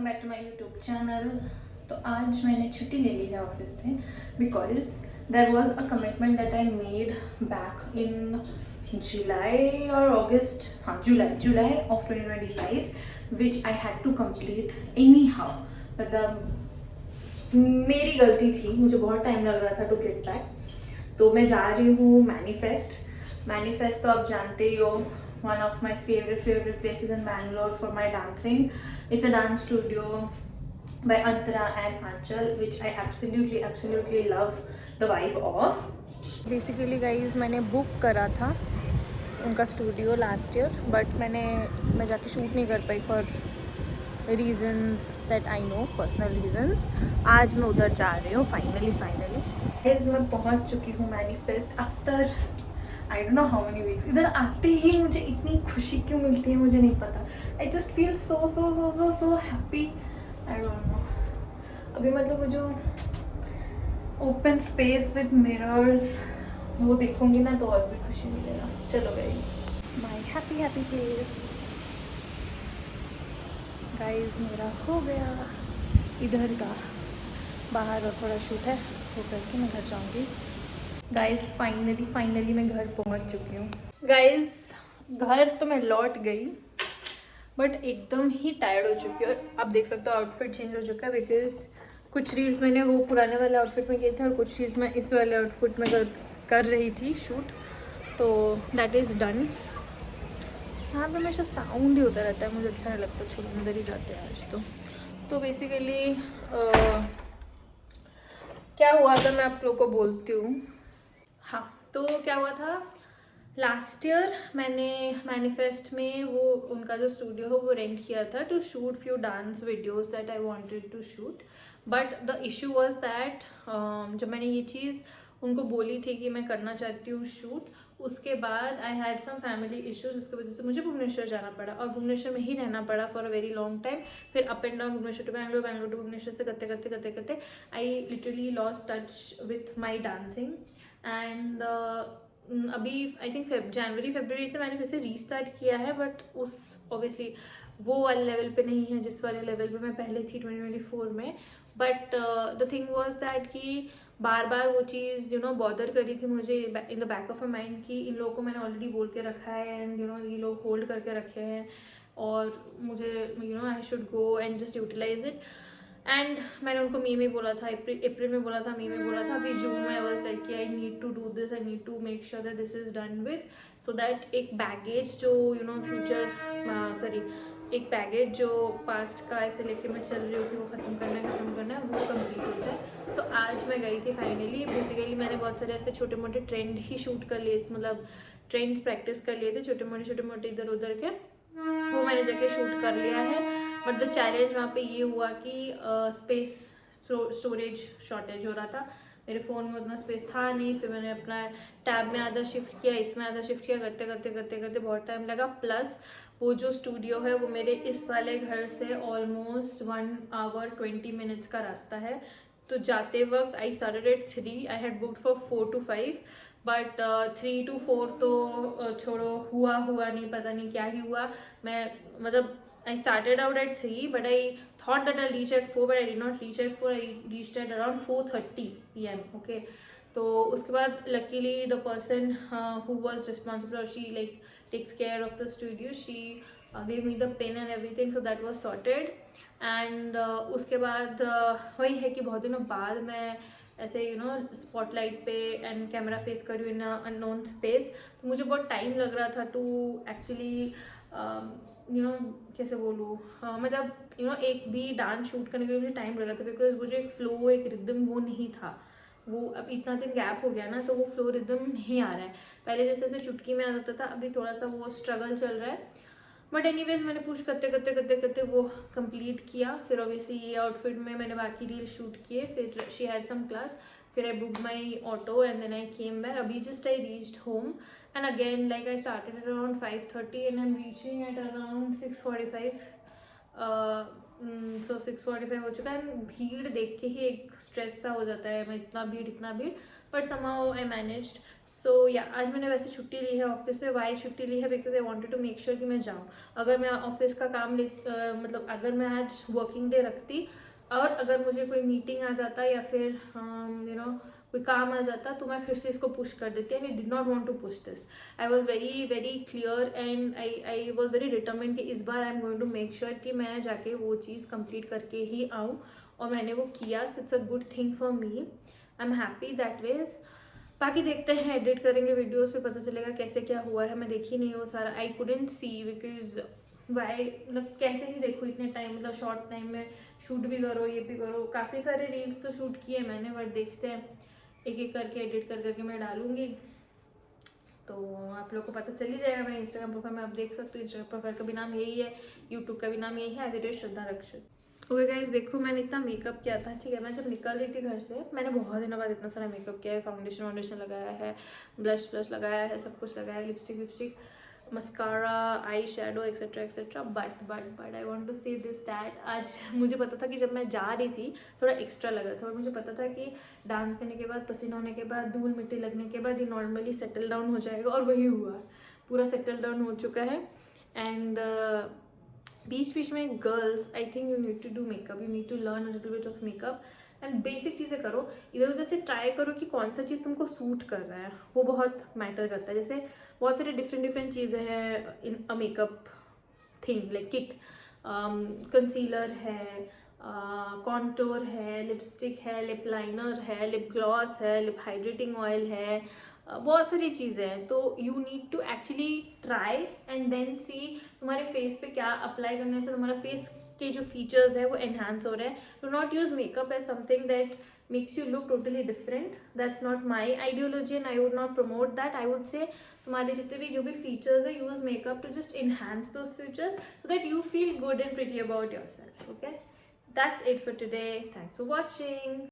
Welcome back to my YouTube channel. तो आज मैंने छुट्टी ले ली है ऑफिस से because there was a commitment that I made back in July और अगस्त, हाँ July of 2025 which I had to complete anyhow. मतलब मेरी गलती थी, मुझे बहुत टाइम लग रहा था टू गेट बैक। तो मैं जा रही हूँ मैनिफेस्ट तो आप जानते ही हो, one of my favorite places in Bangalore for my dancing. It's a dance studio by Antara and Anchal, which I absolutely love the vibe of. Basically guys, मैंने बुक करा था उनका स्टूडियो लास्ट ईयर, बट मैं जाके shoot नहीं कर पाई for reasons that I know, personal reasons. आज मैं उधर जा रही हूँ फाइनली गाइस। मैं पहुँच चुकी हूँ manifest after I don't know how many weeks. इधर आते ही मुझे इतनी खुशी क्यों मिलती है मुझे नहीं पता। I just feel so happy. I don't know, अभी मतलब वो जो ओपन स्पेस विद मिरर्स वो देखूंगी ना तो और भी खुशी मिलेगा। चलो guys, my happy place. Guys मेरा हो गया इधर का, बाहर और थोड़ा शूट है वो करके मैं घर जाऊँगी। गाइस फाइनली मैं घर पहुंच चुकी हूँ। गाइस घर तो मैं लौट गई बट एकदम ही टायर्ड हो चुकी हूँ। आप देख सकते हो आउटफिट चेंज हो चुका है बिकॉज कुछ रील्स मैंने वो पुराने वाले आउटफिट में किए थे और कुछ चीज़ मैं इस वाले आउटफिट में कर रही थी शूट, तो दैट इज़ डन। यहाँ पे हमेशा साउंड ही होता रहता है, मुझे अच्छा नहीं लगता। छोड़ अंदर ही जाते हैं आज तो बेसिकली क्या हुआ था मैं आप लोगों को बोलती हूँ। हाँ, तो क्या हुआ था लास्ट ईयर मैंने मैनिफेस्ट में वो उनका जो स्टूडियो है वो रेंट किया था to shoot few dance videos that I wanted to shoot. But the issue was that जब मैंने ये चीज़ उनको बोली थी कि मैं करना चाहती हूँ शूट, उसके बाद I had some family issues, जिसकी वजह से मुझे भुवनेश्वर जाना पड़ा और भुवनेश्वर में ही रहना पड़ा for a very long time. फिर up and down Bhubaneswar to Bangalore, Bangalore to Bhubaneswar से करते I literally lost touch with my dancing. And अभी आई थिंक जनवरी फरवरी से मैंने फिर से रीस्टार्ट किया है, बट उस ऑब्वियसली वो वाले लेवल पे नहीं है जिस वाले लेवल पे मैं पहले थी 2024 में। But the thing was that कि बार बार वो चीज़ बॉदर करी थी मुझे in the back of a mind कि इन लोगों को मैंने ऑलरेडी बोल के रखा है एंड ये लोग होल्ड करके रखे हैं और मुझे I should go and just utilize it. And मैंने उनको मई में बोला था, अप्रैल में बोला था, मई में बोला था, अभी जून में आई वाज लाइक कि I need to do this, I need to make sure that this is done with, so that एक बैगेज जो एक बैगेज जो पास्ट का ऐसे लेके मैं चल रही हूँ कि वो ख़त्म करना है वो कंप्लीट हो जाए। सो आज मैं गई थी फाइनली। बेसिकली मैंने बहुत सारे ऐसे छोटे मोटे ट्रेंड ही शूट कर लिए, मतलब ट्रेंड्स प्रैक्टिस कर लिए थे छोटे मोटे इधर उधर के, वो मैंने जाके शूट कर लिया है। बट द चैलेंज वहाँ पे ये हुआ कि स्पेस स्टोरेज शॉर्टेज हो रहा था, मेरे फ़ोन में उतना स्पेस था नहीं। फिर मैंने अपना टैब में आधा शिफ्ट किया, इसमें आधा शिफ्ट किया, करते बहुत टाइम लगा। प्लस वो जो स्टूडियो है वो मेरे इस वाले घर से ऑलमोस्ट 1 आवर 20 मिनट्स का रास्ता है। तो जाते वक्त I started at 3, I had booked for 4 to 5, but 3 to 4 तो छोड़ो, हुआ नहीं, पता नहीं क्या ही हुआ। मैं मतलब I started out at 3, but I thought that I'll reach at 4, but I did not reach at 4. I reached at around 4:30 p.m. Okay, तो उसके बाद luckily the person who was responsible, or she like takes care of the studio, she gave me the pin and everything, so that was sorted. And उसके बाद वही है कि बहुत दिनों बाद मैं ऐसे स्पॉटलाइट पे एंड कैमरा फेस कर रही हूँ इन अननोन स्पेस, तो मुझे बहुत टाइम लग रहा था टू एक्चुअली कैसे बोलूँ, मतलब एक भी डांस शूट करने के लिए मुझे टाइम लग रहा था बिकॉज वो जो एक फ्लो, एक रिदम वो नहीं था। वो अब इतना दिन गैप हो गया ना, तो वो फ्लो रिदम नहीं आ रहा है। पहले जैसे जैसे चुटकी में आ जाता था, अभी थोड़ा सा वो स्ट्रगल चल रहा है। बट एनीवेज मैंने पुश करते वो कंप्लीट किया। फिर ऑब्वियसली ये आउटफिट में मैंने बाकी रील शूट किए, फिर शी हैड सम क्लास, फिर I book my auto and then I came back. अभी just I reached home and again like I started at around 5:30 and I'm reaching at around 6:45. सो 6:45 हो चुका है। भीड़ देख के ही एक स्ट्रेस सा हो जाता है, मैं इतना भीड़, बट समहाउ आई मैनेज्ड। सो या आज मैंने वैसे छुट्टी ली है ऑफिस से। वाई छुट्टी ली है? Because I wanted to make sure कि मैं जाऊँ। अगर मैं ऑफिस का काम मतलब अगर मैं आज वर्किंग डे रखती और अगर मुझे कोई मीटिंग आ जाता या फिर कोई काम आ जाता तो मैं फिर से इसको पुश कर देती। And I did not want to push this. I was very clear and I was very determined कि इस बार I am going to make sure कि मैं जाके वो चीज़ कंप्लीट करके ही आऊँ, और मैंने वो किया। So it's a good thing for me, I am happy that way. बाकी देखते हैं, एडिट करेंगे वीडियोस पे पता चलेगा कैसे क्या हुआ है। मैं देखी नहीं वो सारा, I couldn't see because why, मतलब कैसे ही देखो इतने टाइम, मतलब शॉर्ट टाइम में शूट भी करो, ये भी करो। काफ़ी सारे रील्स तो शूट किए मैंने, बट देखते हैं एक एक करके एडिट करके मैं डालूंगी, तो आप लोग को पता चल ही जाएगा। मेरे इंस्टाग्राम प्रोफाइल में आप देख सकते हो। इंस्टाग्राम प्रोफाइल का भी नाम यही है, यूट्यूब का भी नाम यही है, एज श्रद्धा रक्षित। ओके गाइस, देखो मैंने इतना मेकअप किया था, ठीक है। मैं जब निकल रही थी घर से, मैंने बहुत दिनों बाद इतना सारा मेकअप किया है। फाउंडेशन लगाया है, ब्लश लगाया है, सब कुछ लगाया है, lipstick, mascara, eye shadow etcetera. But I want to say this that आज मुझे पता था कि जब मैं जा रही थी थोड़ा एक्स्ट्रा लग रहा था, और मुझे पता था कि डांस करने के बाद, पसीना होने के बाद, धूल मिट्टी लगने के बाद ये नॉर्मली सेटल डाउन हो जाएगा, और वही हुआ। पूरा सेटल डाउन हो चुका है। एंड बीच में girls, I think you need to do makeup, you need to learn a little bit of makeup and basic चीज़ें करो। इधर उधर से ट्राई करो कि कौन सा चीज़ तुमको सूट कर रहा है, वो बहुत मैटर करता है। जैसे बहुत सारी डिफरेंट चीज़ें हैं in a makeup thing, like kit, concealer है, कॉन्टोर है, लिपस्टिक है, लिप लाइनर है, लिप ग्लॉस है, लिप हाइड्रेटिंग ऑयल है, बहुत सारी चीज़ें हैं। तो you need to actually try and then see तुम्हारे फेस पे क्या अप्लाई करने से तुम्हारा फेस के जो फीचर्स है वो एनहांस हो रहे हैं। Do not use makeup as something that makes you look totally different. That's not my ideology and I would not promote that. I would say तुम्हारे जितने भी जो भी features है, use makeup to just enhance those features so that you feel good and pretty about yourself. Okay, that's it for today. Thanks for watching.